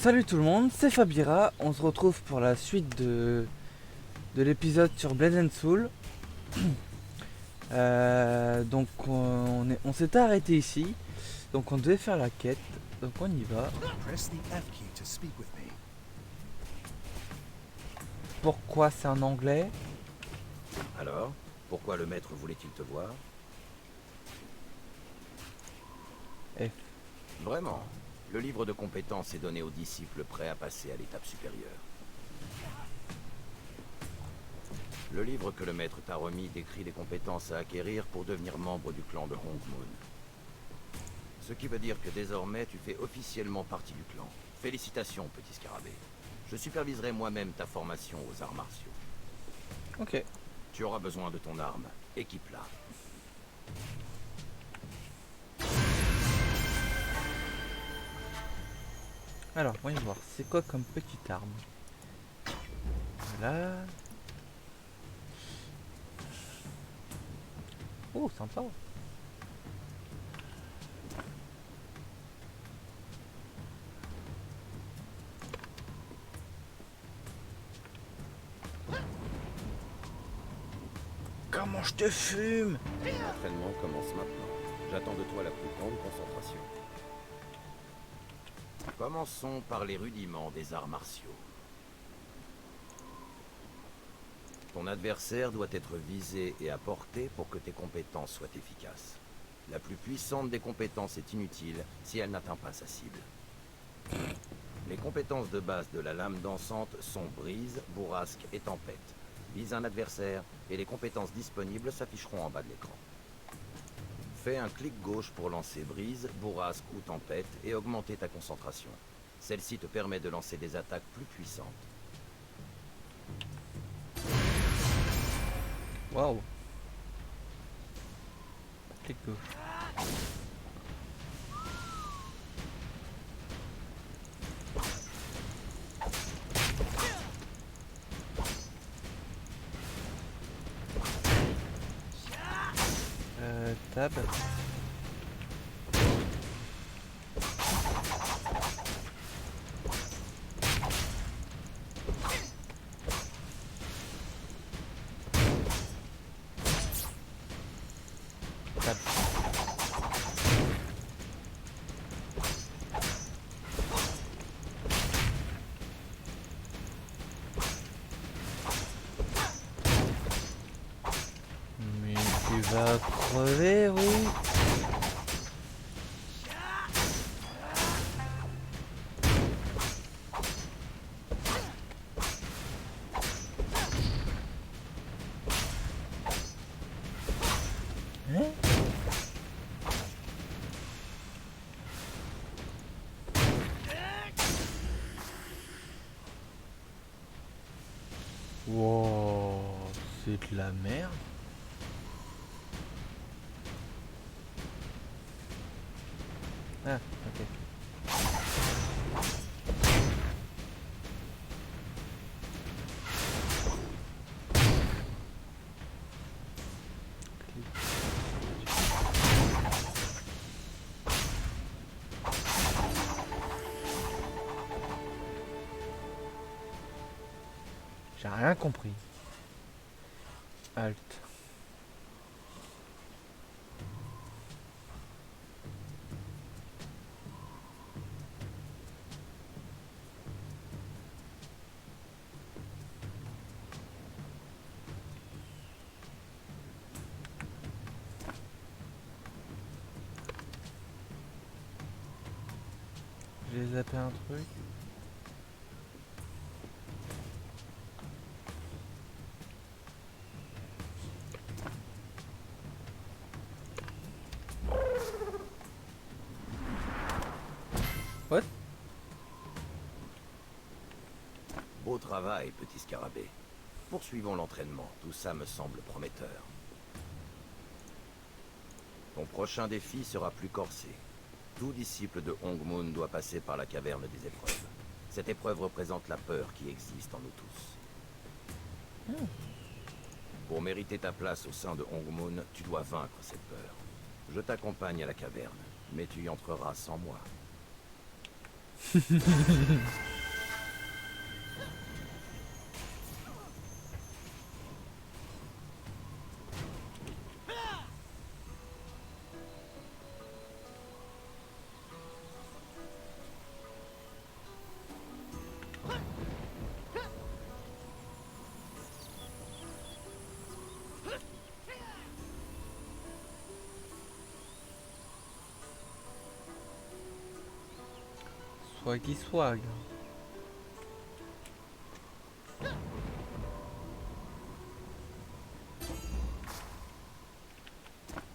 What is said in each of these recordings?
Salut tout le monde, c'est Fabira. On se retrouve pour la suite de l'épisode sur Blade and Soul. Donc on s'était arrêté ici. Donc on devait faire la quête. Donc on y va. Press the F key to speak with me. Pourquoi c'est en anglais? Alors, pourquoi le maître voulait-il te voir? F. Vraiment, le livre de compétences est donné aux disciples prêts à passer à l'étape supérieure. Le livre que le maître t'a remis décrit les compétences à acquérir pour devenir membre du clan de Hongmoon. Ce qui veut dire que désormais tu fais officiellement partie du clan. Félicitations, petit scarabée. Je superviserai moi-même ta formation aux arts martiaux. Ok. Tu auras besoin de ton arme. Équipe-la. Alors, voyons voir. C'est quoi comme petite arme? Voilà. Oh, sympa. Comment je te fume? L'entraînement commence maintenant. J'attends de toi la plus grande concentration. Commençons par les rudiments des arts martiaux. Ton adversaire doit être visé et à portée pour que tes compétences soient efficaces. La plus puissante des compétences est inutile si elle n'atteint pas sa cible. Les compétences de base de la lame dansante sont brise, bourrasque et tempête. Vise un adversaire et les compétences disponibles s'afficheront en bas de l'écran. Fais un clic gauche pour lancer brise, bourrasque ou tempête et augmenter ta concentration. Celle-ci te permet de lancer des attaques plus puissantes. Waouh. Clic gauche. Tab. Tab. Mais tu vas crever, oui. Hein? Wow, c'est de la merde. Ah, ok. J'ai rien compris. Alt. J'ai zappé un truc. What? Beau travail, petit scarabée. Poursuivons l'entraînement, tout ça me semble prometteur. Ton prochain défi sera plus corsé. Tout disciple de Hongmoon doit passer par la caverne des épreuves. Cette épreuve représente la peur qui existe en nous tous. Pour mériter ta place au sein de Hongmoon, tu dois vaincre cette peur. Je t'accompagne à la caverne, mais tu y entreras sans moi. Swaggy swag.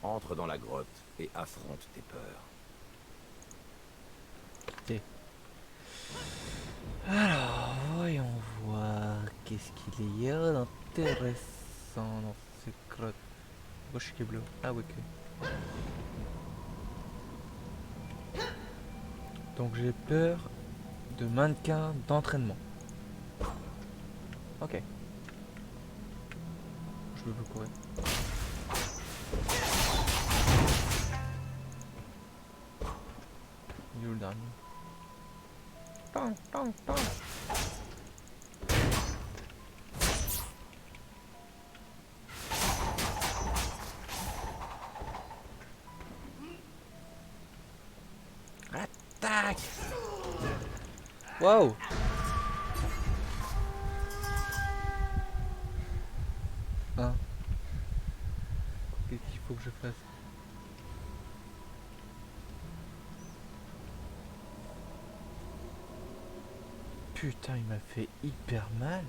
Entre dans la grotte et affronte tes peurs. Alors, voyons voir qu'est-ce qu'il y a d'intéressant dans cette grotte. Pourquoi je suis bleu? Ah oui, ok. Donc j'ai peur de mannequins d'entraînement. Ok. Je veux plus courir. Il est où le dernier? Tang, tang, tang. Attaque! Wow! Hein? Qu'est-ce qu'il faut que je fasse? Putain, il m'a fait hyper mal.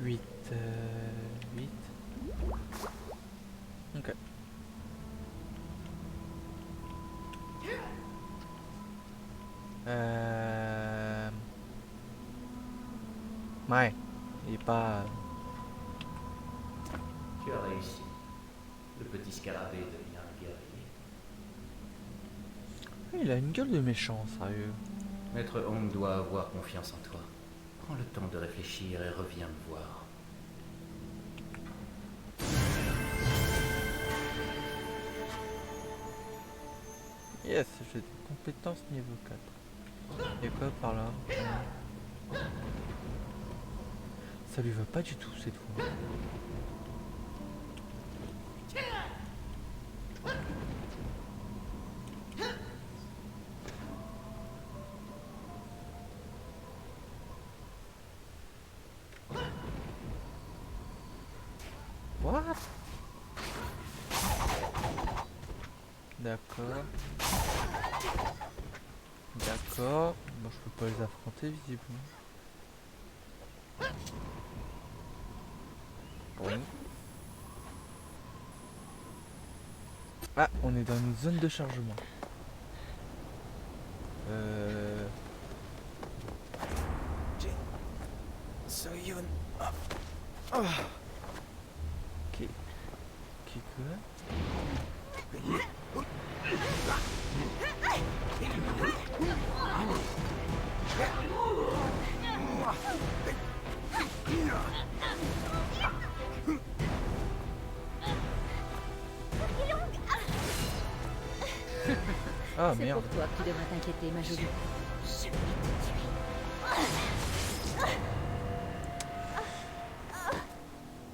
Huit. Ok. Ouais, il est pas... Tu as réussi. Le petit scarabée devient un guerrier. Il a une gueule de méchant, sérieux. Maître Hong doit avoir confiance en toi. Prends le temps de réfléchir et reviens me voir. Yes, j'ai des compétences niveau 4. Et quoi par là? Ça lui va pas du tout cette fois. What? D'accord. D'accord. Bon, je peux pas les affronter visiblement. Oui. Ah, on est dans une zone de chargement. Soyun. Qui quoi? Ah C'est merde. pour toi que tu devrais t'inquiéter, ma jolie. Je vais te tuer.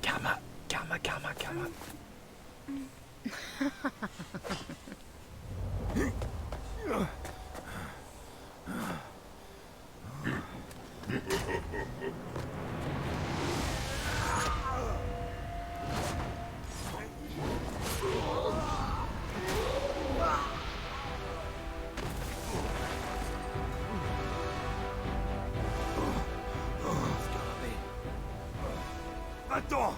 Karma, karma, karma, karma. Attends!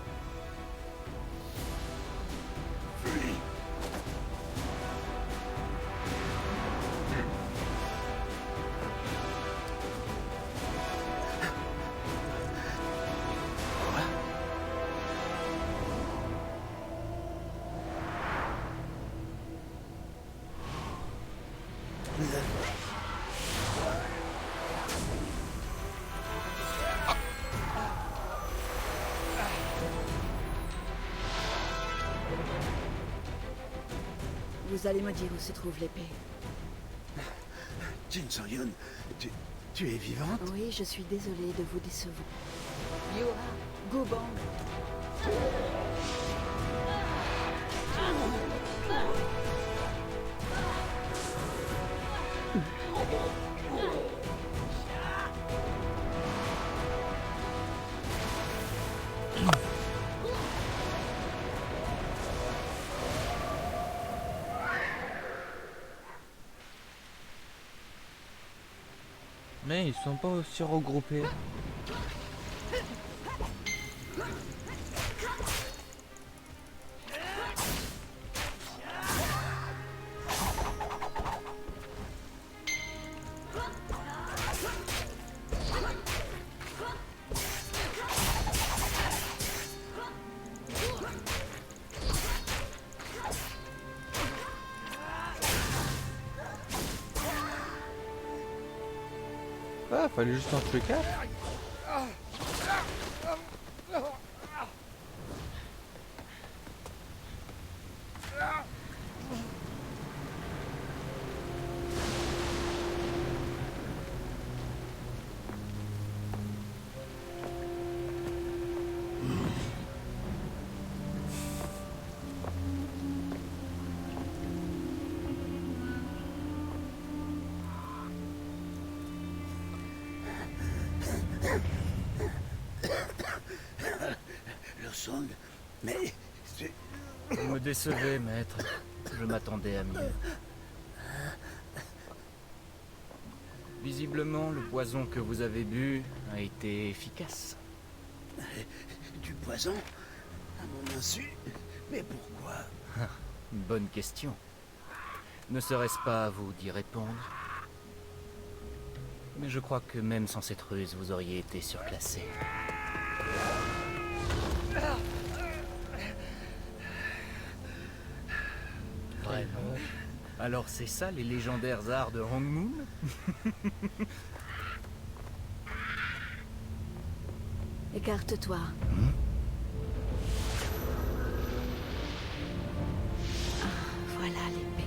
Fuis! Vous allez me dire où se trouve l'épée. Jin Sang-yun, tu es vivante? Oui, je suis désolée de vous décevoir. Yura, Gubang. Mais ils sont pas aussi regroupés. Ah, fallait juste en tuer 4. Le Song? Mais c'est... Vous me décevez, maître. Je m'attendais à mieux. Visiblement, le poison que vous avez bu a été efficace. Du poison? À mon insu? Mais pourquoi? Bonne question. Ne serait-ce pas à vous d'y répondre? Mais je crois que même sans cette ruse, vous auriez été surclassé. Vraiment? Alors c'est ça les légendaires arts de Hong Moon? Écarte-toi. Ah, voilà l'épée.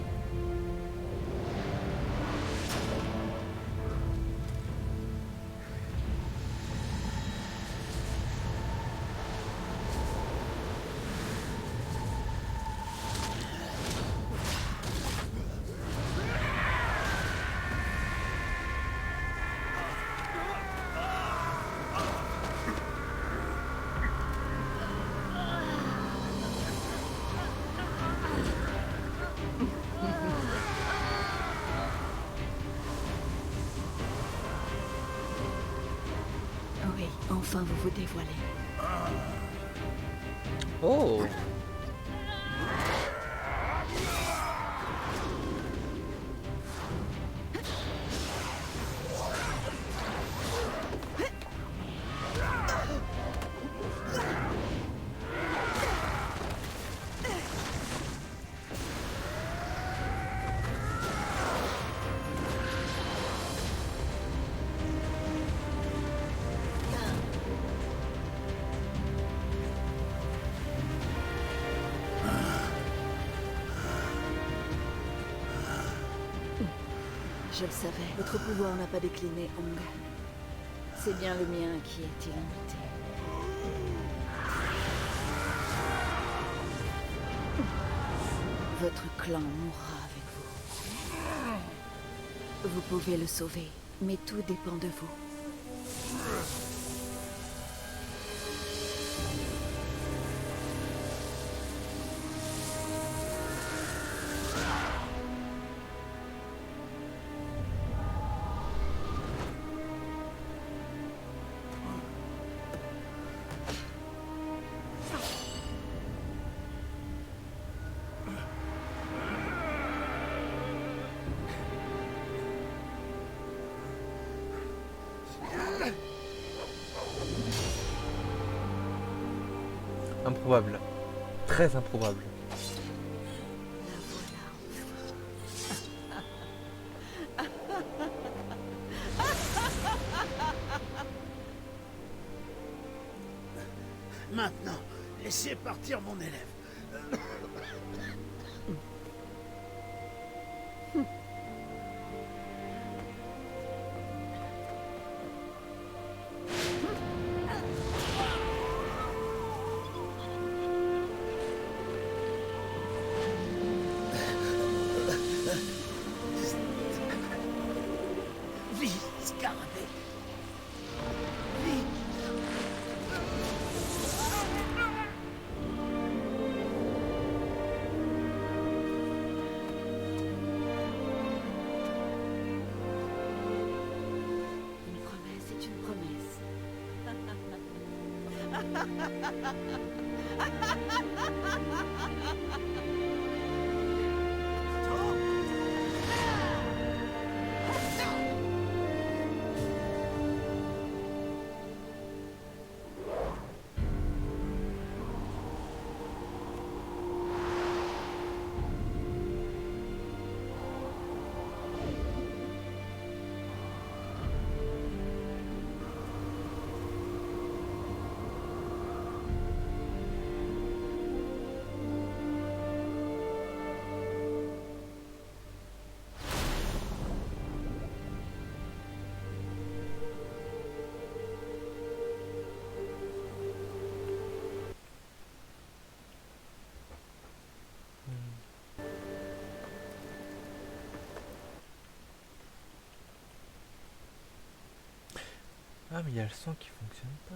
Oui, enfin vous vous dévoilez. Oh! Je le savais, votre pouvoir n'a pas décliné, Hong. C'est bien le mien qui est illimité. Votre clan mourra avec vous. Vous pouvez le sauver, mais tout dépend de vous. Improbable. Très improbable. La voilà enfin. laisser partir mon élève. Vite, Scarabée. Vite. Une promesse est une promesse. Ah mais il y a le son qui fonctionne pas.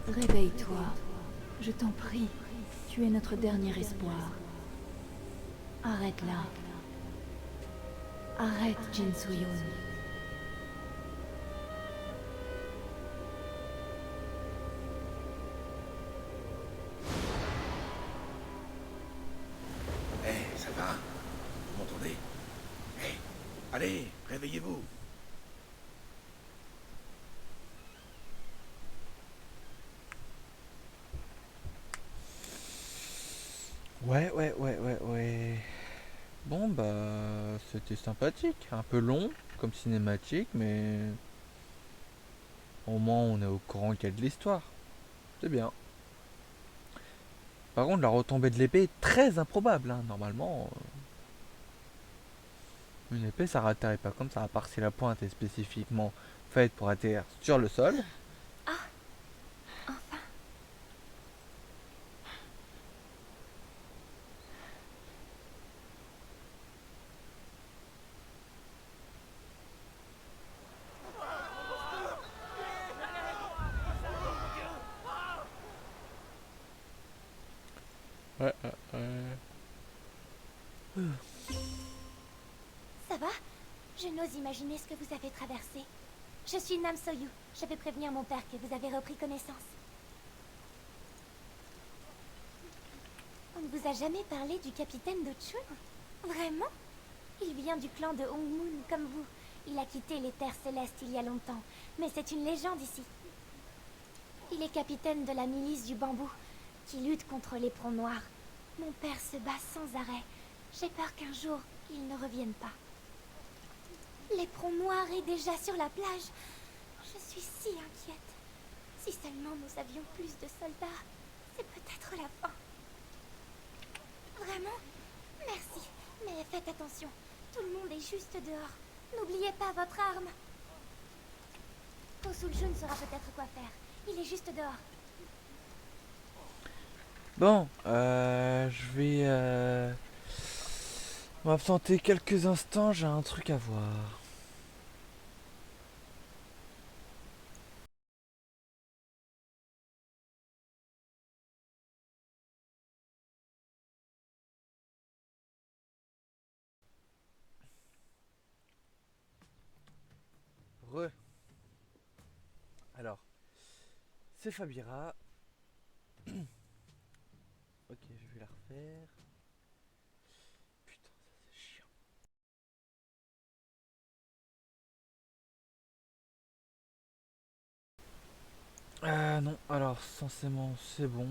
Réveille-toi. Je t'en prie. Tu es notre dernier espoir. Arrête là. Arrête, Jin Soo-yoon. Hé, ça va? Vous m'entendez? Hé, allez, réveillez-vous. Ouais. Bon bah c'était sympathique, un peu long comme cinématique, mais au moins on est au courant qu'il y a de l'histoire. C'est bien. Par contre la retombée de l'épée est très improbable, hein. Normalement une épée ça atterrit pas comme ça, à part si la pointe est spécifiquement faite pour atterrir sur le sol. Ouais. Ça va? Je n'ose imaginer ce que vous avez traversé. Je suis Nam Soyu. Je vais prévenir mon père que vous avez repris connaissance. On ne vous a jamais parlé du capitaine de Chun? Vraiment? Il vient du clan de Hong Moon, comme vous. Il a quitté les terres célestes il y a longtemps, mais c'est une légende ici. Il est capitaine de la milice du bambou, qui lutte contre l'éperon noir. Mon père se bat sans arrêt. J'ai peur qu'un jour, il ne revienne pas. L'éperon noir est déjà sur la plage. Je suis si inquiète. Si seulement nous avions plus de soldats, c'est peut-être la fin. Vraiment? Merci, mais faites attention. Tout le monde est juste dehors. N'oubliez pas votre arme. Ko Sul-jun saura peut-être quoi faire. Il est juste dehors. Bon, je vais m'absenter quelques instants, j'ai un truc à voir. Re. Alors, c'est Fabira. Ok, je vais la refaire. Putain, ça c'est chiant. Non, alors censément c'est bon.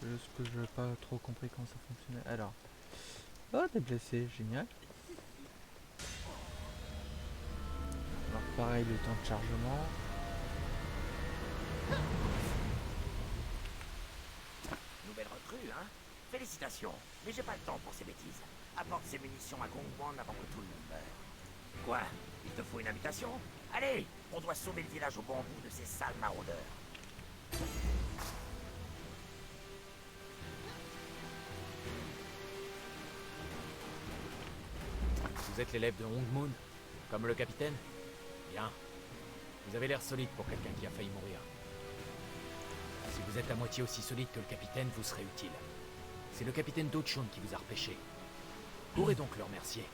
C'est juste que je n'ai pas trop compris comment ça fonctionnait. Alors, oh, t'es blessé, génial. Alors pareil, le temps de chargement. Nouvelle recrue, hein? Félicitations, mais j'ai pas le temps pour ces bêtises. Apporte ces munitions à Gongwan avant que tout le monde meure. Quoi? Il te faut une invitation? Allez, on doit sauver le village au bambou de ces sales maraudeurs. Vous êtes l'élève de Hong Moon, comme le capitaine? Bien. Vous avez l'air solide pour quelqu'un qui a failli mourir. Si vous êtes à moitié aussi solide que le capitaine, vous serez utile. C'est le capitaine Do-chun qui vous a repêché. Courez donc le remercier.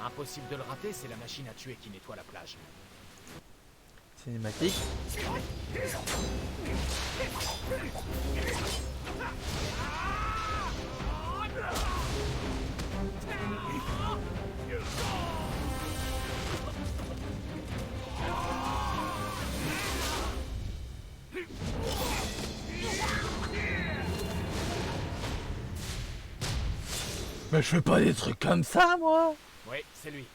Impossible de le rater, c'est la machine à tuer qui nettoie la plage. Cinématique. Mais je fais pas des trucs comme ça, moi. Oui, c'est lui.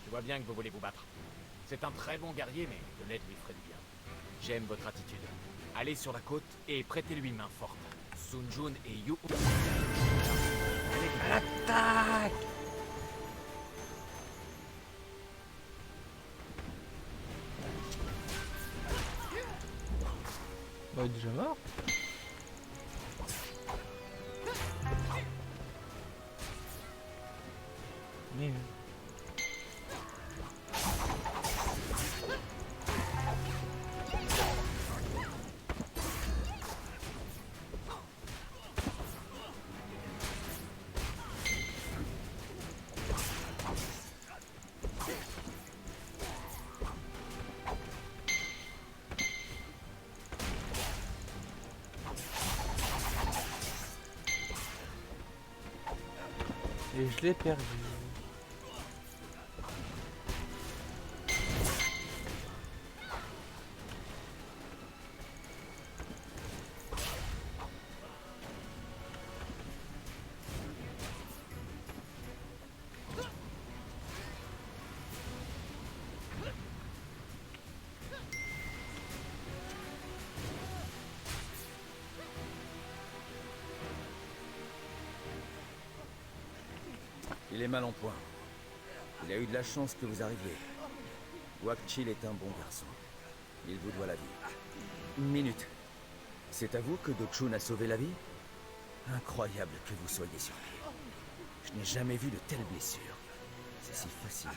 Je vois bien que vous voulez vous battre. C'est un très bon guerrier, mais de l'aide lui ferait du bien. J'aime votre attitude. Allez sur la côte et prêtez-lui main forte. Sun Jun et Yu... À l'attaque. Bah, il est déjà mort. Mais... Et je l'ai perdu. Il est mal en point. Il a eu de la chance que vous arriviez. Wakchil est un bon garçon. Il vous doit la vie. Une minute. C'est à vous que Do-chun a sauvé la vie? Incroyable que vous soyez sur pied. Je n'ai jamais vu de telles blessures. C'est si facile.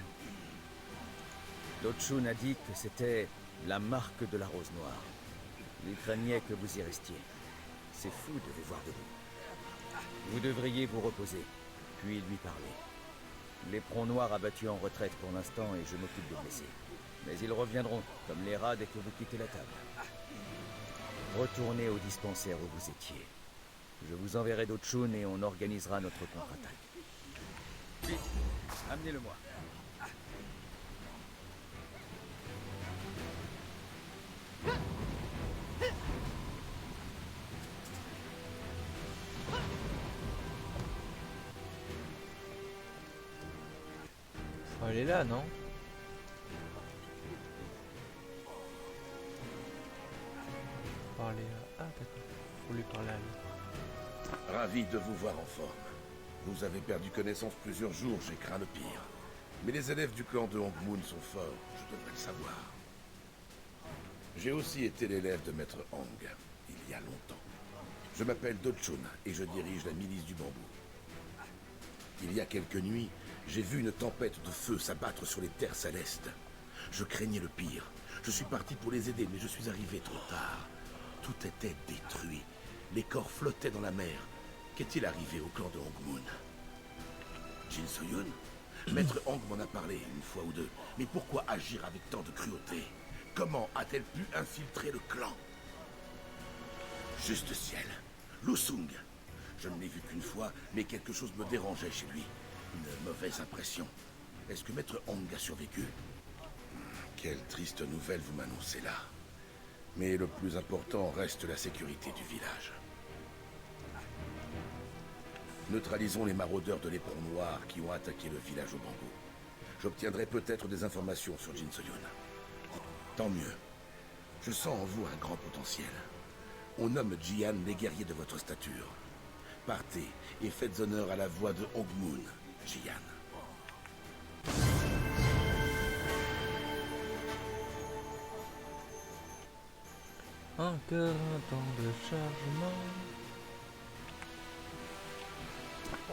Do-chun a dit que c'était la marque de la rose noire. Il craignait que vous y restiez. C'est fou de vous voir debout. Vous devriez vous reposer, puis lui parler. L'éperon noir a battu en retraite pour l'instant et je m'occupe des blessés. Mais ils reviendront, comme les rats dès que vous quittez la table. Retournez au dispensaire où vous étiez. Je vous enverrai Do-chun et on organisera notre contre-attaque. Vite, amenez-le-moi. Oh, elle est là, non? Parler à... Ah, d'accord. Faut lui parler à lui. Ravi de vous voir en forme. Vous avez perdu connaissance plusieurs jours, j'ai craint le pire. Mais les élèves du clan de Hong Moon sont forts, je devrais le savoir. J'ai aussi été l'élève de Maître Hong, il il y a longtemps. Je m'appelle Dochun et je dirige la milice du bambou. Il y a quelques nuits, j'ai vu une tempête de feu s'abattre sur les terres célestes. Je craignais le pire. Je suis parti pour les aider, mais je suis arrivé trop tard. Tout était détruit. Les corps flottaient dans la mer. Qu'est-il arrivé au clan de Hongmoon? Jin Soyun? Maître Hong m'en a parlé une fois ou deux. Mais pourquoi agir avec tant de cruauté? Comment a-t-elle pu infiltrer le clan? Juste ciel. Lusung. Je ne l'ai vu qu'une fois, mais quelque chose me dérangeait chez lui. Une mauvaise impression. Est-ce que Maître Hong a survécu? Quelle triste nouvelle vous m'annoncez là. Mais le plus important reste la sécurité du village. Neutralisons les maraudeurs de l'éperon noir qui ont attaqué le village au bambou. J'obtiendrai peut-être des informations sur Jin Soyun. Tant mieux. Je sens en vous un grand potentiel. On nomme Jian les guerriers de votre stature. Partez et faites honneur à la voix de Hongmoon, Jian. Encore un temps de chargement.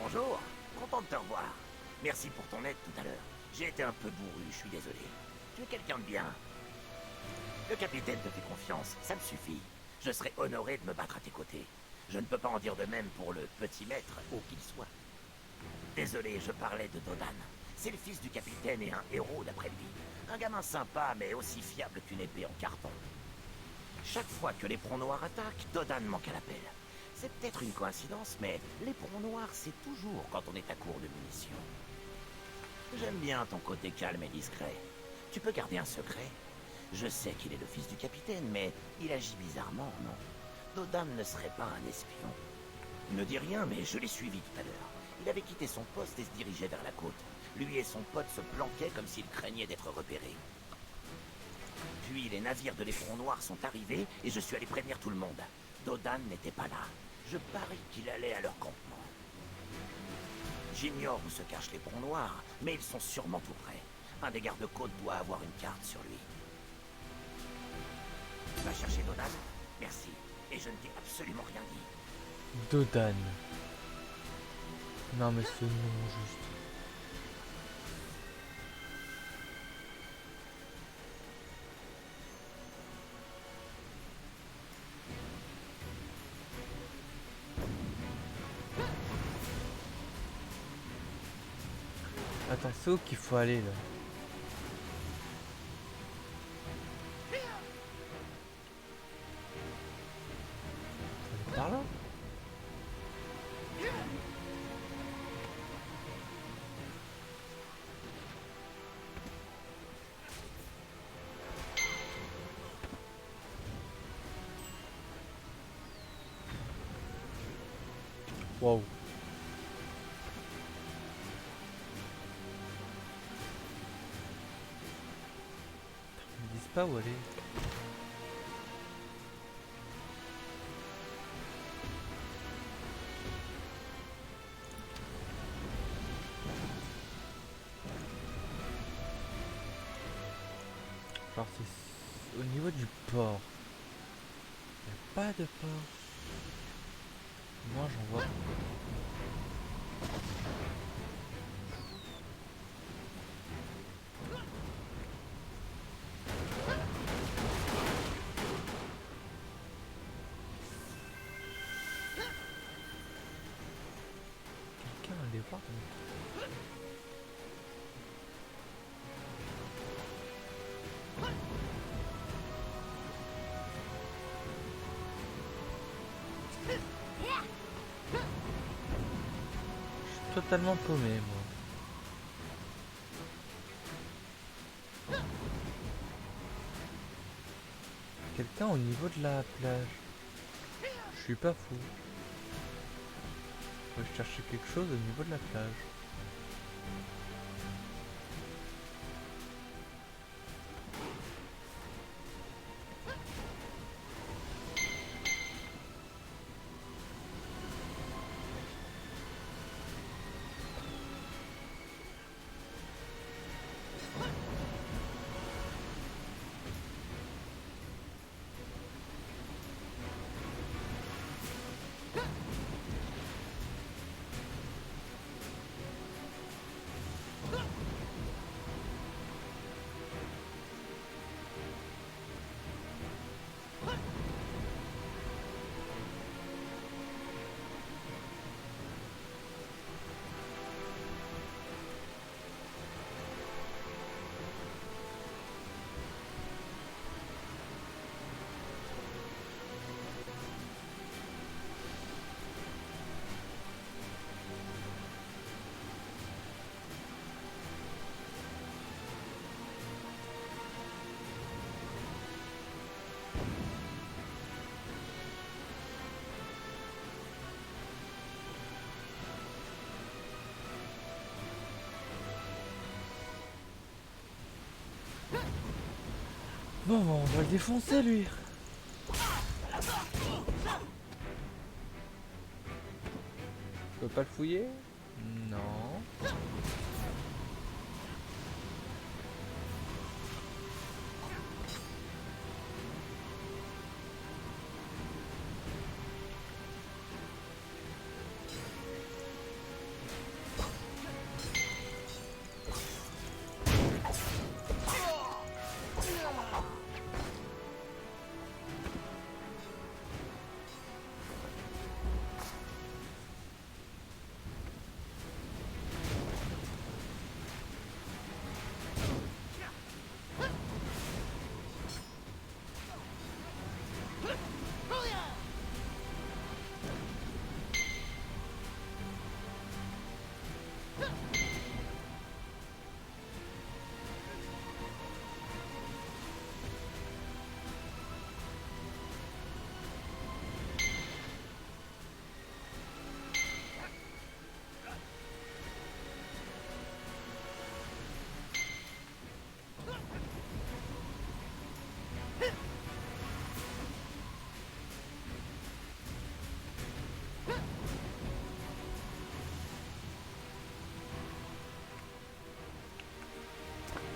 Bonjour, content de te revoir. Merci pour ton aide tout à l'heure. J'ai été un peu bourru, je suis désolé. Tu es quelqu'un de bien. Le capitaine te fait confiance, ça me suffit. Je serai honoré de me battre à tes côtés. Je ne peux pas en dire de même pour le petit maître, où qu'il soit. Désolé, je parlais de Dodan. C'est le fils du capitaine et un héros d'après lui. Un gamin sympa, mais aussi fiable qu'une épée en carton. Chaque fois que l'éperon noir attaque, Dodan manque à l'appel. C'est peut-être une coïncidence, mais l'éperon noir, c'est toujours quand on est à court de munitions. J'aime bien ton côté calme et discret. Tu peux garder un secret? Je sais qu'il est le fils du capitaine, mais il agit bizarrement, non? Dodan ne serait pas un espion. Ne dis rien, mais je l'ai suivi tout à l'heure. Il avait quitté son poste et se dirigeait vers la côte. Lui et son pote se planquaient comme s'ils craignaient d'être repérés. Puis les navires de l'éperon noir sont arrivés et je suis allé prévenir tout le monde. Dodan n'était pas là. Je parie qu'il allait à leur campement. J'ignore où se cache l'éperon noir, mais ils sont sûrement tout près. Un des gardes-côtes doit avoir une carte sur lui. Tu vas chercher Dodan? Merci. Et je ne t'ai absolument rien dit. Dodan. Non mais ce nom juste. Attends, c'est où qu'il faut aller là? Par là? Wow. Ils me disent pas où aller. Genre c'est au niveau du port. Il n'y a pas de port. Moi j'en vois. Quelqu'un allait voir. Totalement paumé moi. Quelqu'un au niveau de la plage. Je suis pas fou. Je cherchais quelque chose au niveau de la plage. Bon, bah, on va le défoncer lui. Je peux pas le fouiller? Non.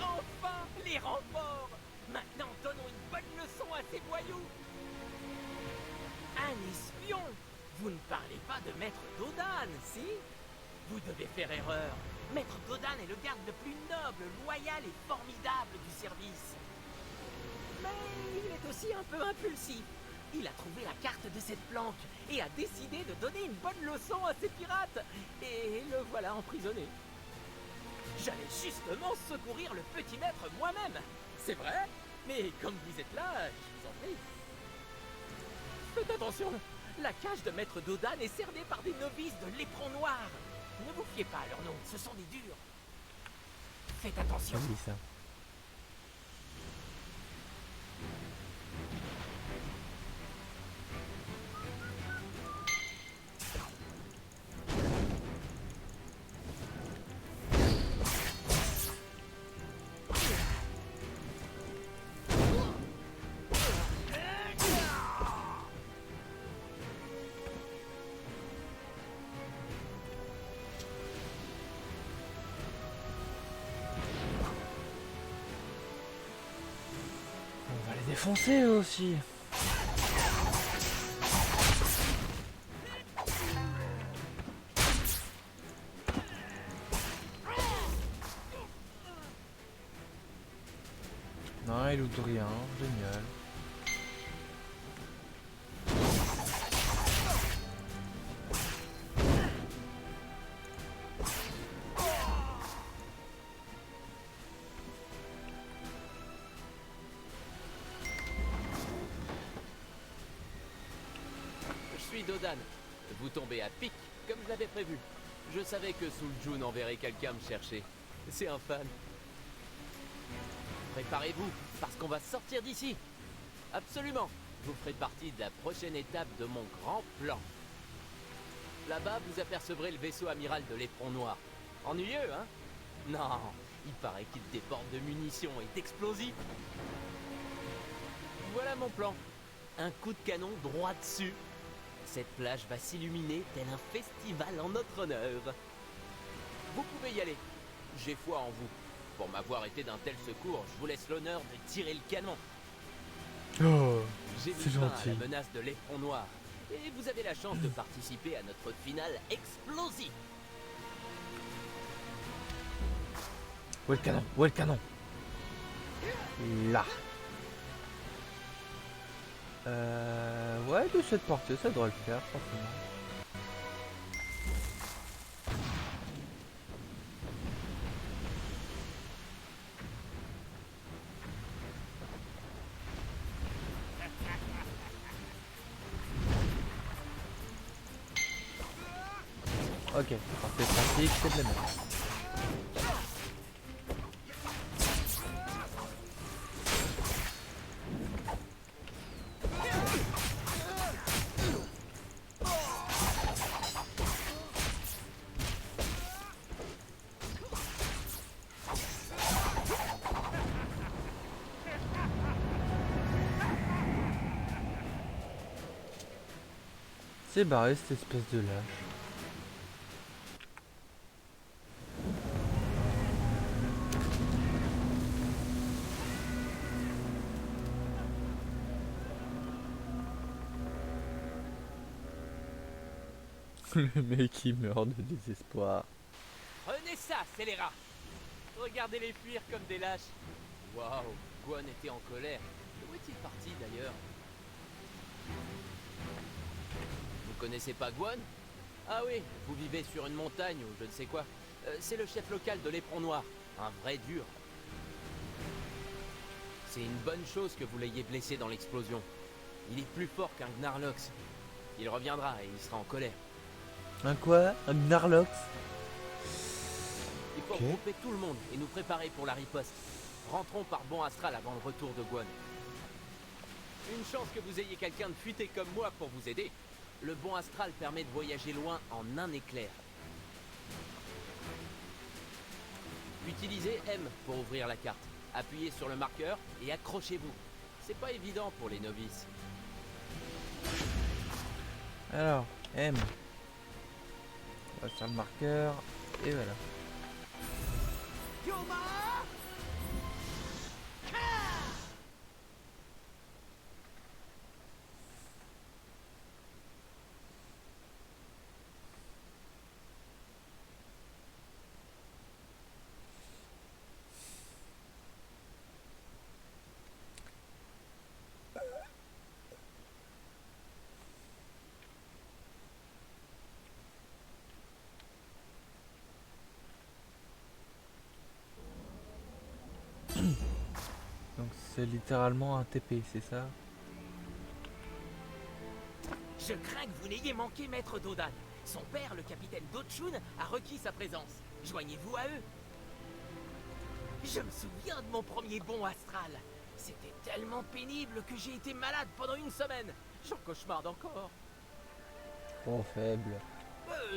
Enfin, les renforts! Maintenant, donnons une bonne leçon à ces voyous! Un espion! Vous ne parlez pas de Maître Dodan, si? Vous devez faire erreur. Maître Dodan est le garde le plus noble, loyal et formidable du service. Mais il est aussi un peu impulsif. Il a trouvé la carte de cette planque et a décidé de donner une bonne leçon à ces pirates. Et le voilà emprisonné. J'allais justement secourir le petit maître moi-même. C'est vrai, mais comme vous êtes là, je vous en prie. Faites attention, la cage de Maître Dodan est cernée par des novices de l'éperon noir. Ne vous fiez pas à leur nom, ce sont des durs. Faites attention. Vas-y, ça. On va les défoncer eux aussi. Non, il loot rien, génial. Je suis Dodan. Vous tombez à pic, comme je l'avais prévu. Je savais que Suljun enverrait quelqu'un me chercher. C'est un fan. Préparez-vous, parce qu'on va sortir d'ici. Absolument. Vous ferez partie de la prochaine étape de mon grand plan. Là-bas, vous apercevrez le vaisseau amiral de l'éperon noir. Ennuyeux, hein? Non, il paraît qu'il déborde de munitions et d'explosifs. Voilà mon plan. Un coup de canon droit dessus. Cette plage va s'illuminer tel un festival en notre honneur. Vous pouvez y aller. J'ai foi en vous. Pour m'avoir été d'un tel secours, je vous laisse l'honneur de tirer le canon. Oh, J'ai mis c'est fin à gentil. la menace de l'éperon noir. Et vous avez la chance de participer à notre finale explosive. Où est le canon? Où est le canon? Là. Ouais, de cette portée, ça devrait le faire, forcément. Ok, parfait, pratique, c'est de la merde. s'est barré cette espèce de lâche. Le mec il meurt de désespoir. Prenez ça, scélérats! Regardez-les fuir comme des lâches. Waouh, Guan était en colère. Où est-il parti d'ailleurs? Vous connaissez pas Guan? Ah oui, vous vivez sur une montagne ou je ne sais quoi. C'est le chef local de l'éperon noir, un vrai dur. C'est une bonne chose que vous l'ayez blessé dans l'explosion. Il est plus fort qu'un Gnarlox. Il reviendra et il sera en colère. Un quoi? Un Gnarlox? Il faut regrouper tout le monde et nous préparer pour la riposte. Rentrons par bon astral avant le retour de Guan. Une chance que vous ayez quelqu'un de futé comme moi pour vous aider. Le bon astral permet de voyager loin en un éclair. Utilisez M pour ouvrir la carte. Appuyez sur le marqueur et accrochez-vous. C'est pas évident pour les novices. Alors, M. On va faire le marqueur. Et voilà. Donc c'est littéralement un TP, c'est ça? Je crains que vous n'ayez manqué Maître Dodan. Son père, le capitaine Dochun, a requis sa présence. Joignez-vous à eux. Je me souviens de mon premier bond astral. C'était tellement pénible que j'ai été malade pendant une semaine. J'en cauchemarde encore. Trop faible.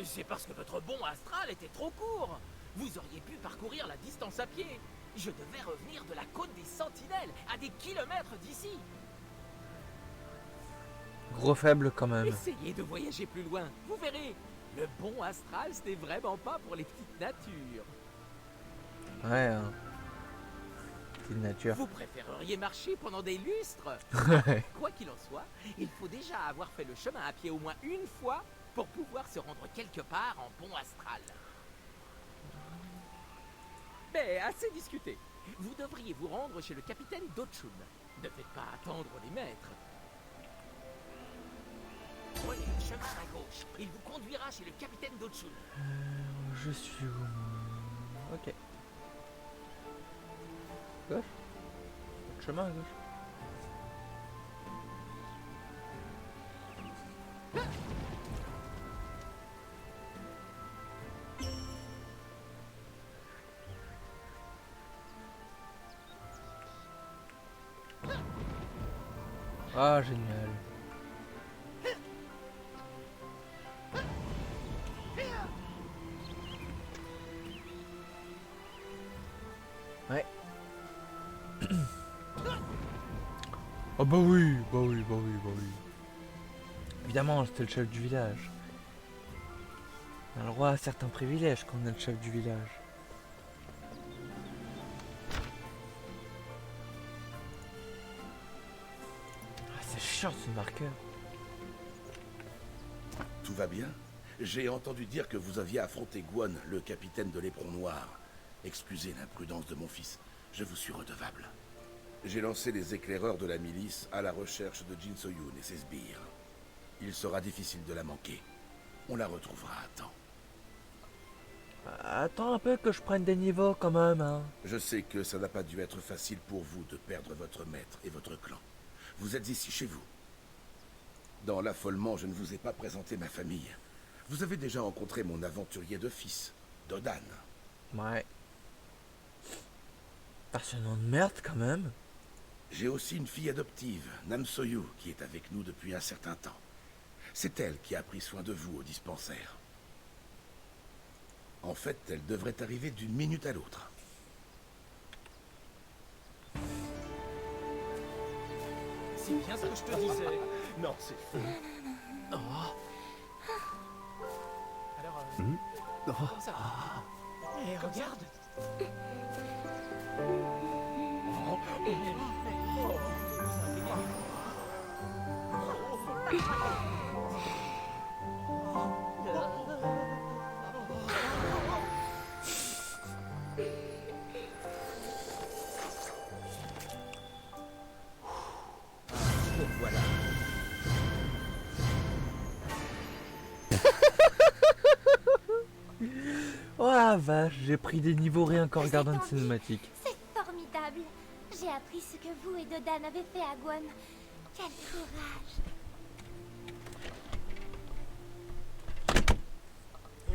C'est parce que votre bond astral était trop court. Vous auriez pu parcourir la distance à pied. Je devais revenir de la côte des Sentinelles, à des kilomètres d'ici. Gros faible quand même. Essayez de voyager plus loin, vous verrez. Le bon astral, ce n'est vraiment pas pour les petites natures. Ouais, hein. Petite nature. Vous préféreriez marcher pendant des lustres? Quoi qu'il en soit, il faut déjà avoir fait le chemin à pied au moins une fois pour pouvoir se rendre quelque part en bon astral. Mais assez discuté. Vous devriez vous rendre chez le capitaine Dochun. Ne faites pas attendre les maîtres. Prenez le chemin à gauche. Il vous conduira chez le capitaine Dochun. Je suis où moi? Ok. Gauche? Pas de chemin à gauche. Ah, génial. Ouais. Oh bah oui, bah oui, bah oui, bah oui. Évidemment, c'était le chef du village. On a le droit à certains privilèges quand on est le chef du village. Ah, c'est chiant ce marqueur. Tout va bien? J'ai entendu dire que vous aviez affronté Guan, le capitaine de l'éperon noir. Excusez l'imprudence de mon fils, je vous suis redevable. J'ai lancé les éclaireurs de la milice à la recherche de Jin So-yoon et ses sbires. Il sera difficile de la manquer. On la retrouvera à temps. Attends un peu que je prenne des niveaux quand même, hein. Je sais que ça n'a pas dû être facile pour vous de perdre votre maître et votre clan. Vous êtes ici chez vous. Dans l'affolement, je ne vous ai pas présenté ma famille. Vous avez déjà rencontré mon aventurier de fils, Dodan. Ouais. Pas ce nom de merde quand même. J'ai aussi une fille adoptive, Nam So-yu, qui est avec nous depuis un certain temps. C'est elle qui a pris soin de vous au dispensaire. En fait, elle devrait arriver d'une minute à l'autre. C'est bien ce que je te disais. Non, c'est faux. Oh, Eh, regarde. Voilà. Oh la vache, j'ai pris des niveaux rien qu'en regardant une Cette envie, cinématique. C'est formidable. J'ai appris ce que vous et Dodan avez fait à Guan. Quel courage.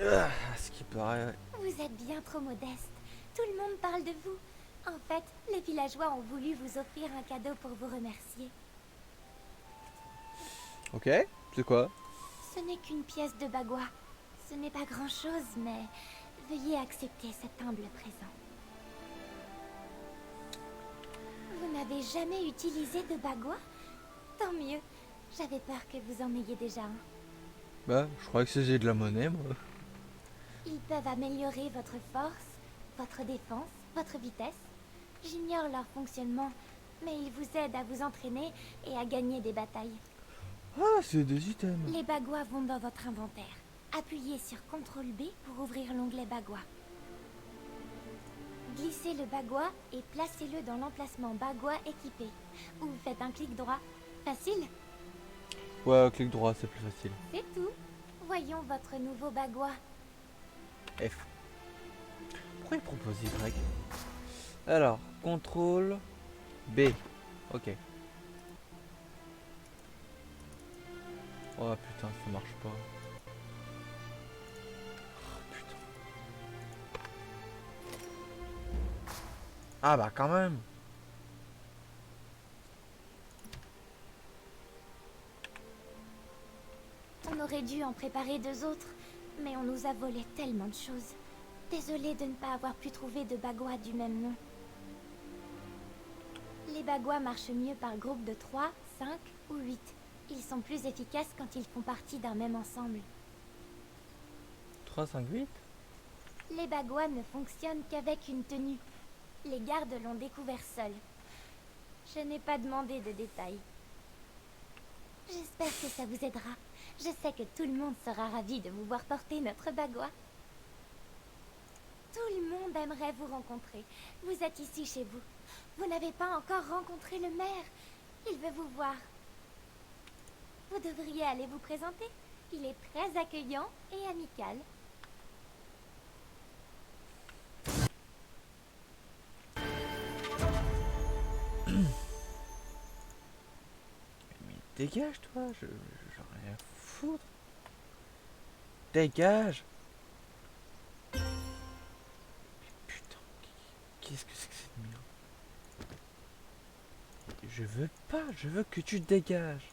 À ce qui paraît... Vous êtes bien trop modeste. Tout le monde parle de vous. En fait, les villageois ont voulu vous offrir un cadeau pour vous remercier. Ok, c'est quoi? Ce n'est qu'une pièce de bagua. Ce n'est pas grand-chose, mais veuillez accepter cet humble présent. Vous n'avez jamais utilisé de bagua? Tant mieux. J'avais peur que vous en ayez déjà un. Bah, je crois que c'est de la monnaie, moi. Ils peuvent améliorer votre force, votre défense, votre vitesse. J'ignore leur fonctionnement, mais ils vous aident à vous entraîner et à gagner des batailles. Ah, c'est des items. Les baguas vont dans votre inventaire. Appuyez sur CTRL B pour ouvrir l'onglet bagua. Glissez le bagua et placez-le dans l'emplacement bagua équipé. Ou faites un clic droit. Facile? Ouais, clic droit, c'est plus facile. C'est tout. Voyons votre nouveau bagua. F. Pourquoi il propose Y? Alors, contrôle B. Ok. Oh putain, ça marche pas. Oh, putain. Ah bah quand même. On aurait dû en préparer 2 autres, mais on nous a volé tellement de choses. Désolée de ne pas avoir pu trouver de bagua du même nom. Les baguas marchent mieux par groupe de 3, 5 ou 8. Ils sont plus efficaces quand ils font partie d'un même ensemble. 3, 5, 8. Les baguas ne fonctionnent qu'avec une tenue. Les gardes l'ont découvert seuls. Je n'ai pas demandé de détails. J'espère que ça vous aidera. Je sais que tout le monde sera ravi de vous voir porter notre bagua. Tout le monde aimerait vous rencontrer. Vous êtes ici chez vous. Vous n'avez pas encore rencontré le maire. Il veut vous voir. Vous devriez aller vous présenter. Il est très accueillant et amical. Mais dégage toi, j'en ai rien à foutre. Dégage. Mais putain, qu'est-ce que c'est que cette merde? Je veux pas, je veux que tu dégages.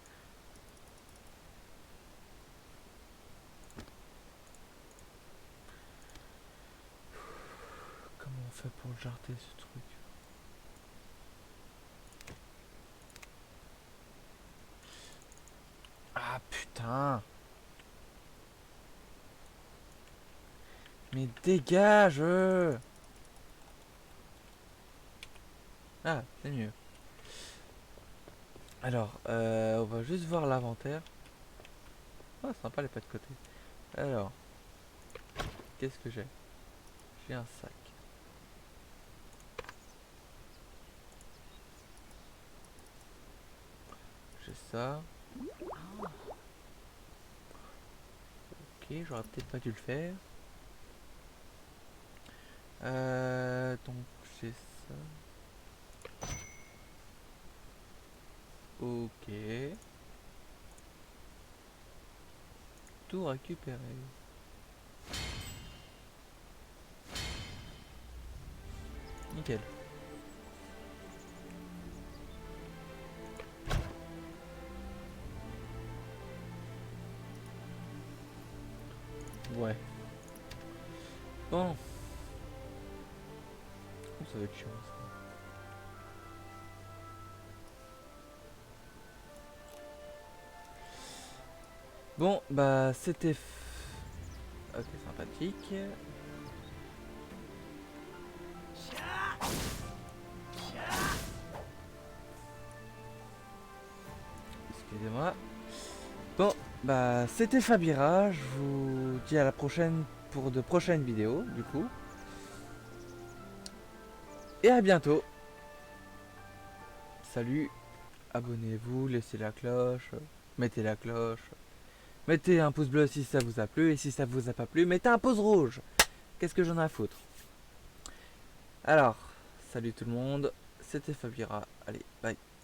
Comment on fait pour le jarter ce truc? Ah putain. Mais dégage. Ah, c'est mieux. Alors, on va juste voir l'inventaire. Ah, sympa les pas de côté. Alors, qu'est-ce que j'ai? J'ai un sac. J'ai ça. Ok, j'aurais peut-être pas dû le faire. Donc j'ai ça. Ok. Tout récupéré. Nickel. Ouais. Bon. Oh, ça va être chiant ça. Bon, bah c'était Ok, sympathique. Excusez-moi. Bon, bah c'était Fabira. Je vous dis à la prochaine pour de prochaines vidéos, du coup. Et à bientôt. Salut. Abonnez-vous, laissez la cloche, mettez la cloche. Mettez un pouce bleu si ça vous a plu, et si ça vous a pas plu, mettez un pouce rouge. Qu'est-ce que j'en ai à foutre? Alors, salut tout le monde, c'était Fabira. Allez, bye.